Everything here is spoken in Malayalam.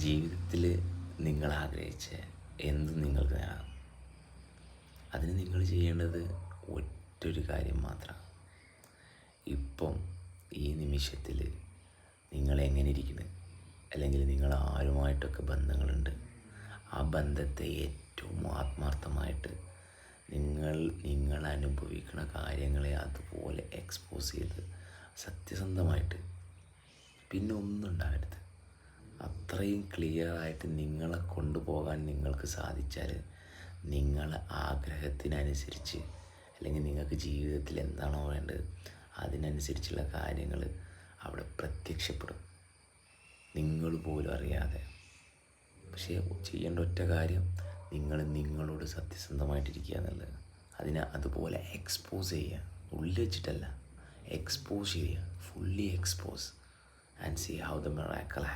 ജീവിതത്തിൽ നിങ്ങൾ ആഗ്രഹിച്ച എന്തും നിങ്ങൾക്ക് നേടാം. അതിന് നിങ്ങൾ ചെയ്യേണ്ടത് ഒറ്റൊരു കാര്യം മാത്രമാണ്. ഇപ്പം ഈ നിമിഷത്തിൽ നിങ്ങൾ എങ്ങനെ ഇരിക്കുന്നു, അല്ലെങ്കിൽ നിങ്ങൾ ആരുമായിട്ടൊക്കെ ബന്ധങ്ങളുണ്ട്, ആ ബന്ധത്തെ ഏറ്റവും ആത്മാർത്ഥമായിട്ട് നിങ്ങൾ അനുഭവിക്കുന്ന കാര്യങ്ങളെ അതുപോലെ എക്സ്പോസ് ചെയ്ത് സത്യസന്ധമായിട്ട്, പിന്നെ ഒന്നും ഉണ്ടാകരുത്, അത്രയും ക്ലിയറായിട്ട് നിങ്ങളെ കൊണ്ടുപോകാൻ നിങ്ങൾക്ക് സാധിച്ചാൽ നിങ്ങളെ ആഗ്രഹത്തിനനുസരിച്ച്, അല്ലെങ്കിൽ നിങ്ങൾക്ക് ജീവിതത്തിൽ എന്താണോ വേണ്ടത് അതിനനുസരിച്ചുള്ള കാര്യങ്ങൾ അവിടെ പ്രത്യക്ഷപ്പെടും, നിങ്ങൾ പോലും അറിയാതെ. പക്ഷേ ചെയ്യേണ്ട ഒറ്റ കാര്യം, നിങ്ങളോട് സത്യസന്ധമായിട്ടിരിക്കുക എന്നുള്ളത്. അതിനെ അതുപോലെ എക്സ്പോസ് ചെയ്യുക, ഉള്ളിൽ വെച്ചിട്ടല്ല, എക്സ്പോസ് ചെയ്യുക, fully expose and see how the miracle happen.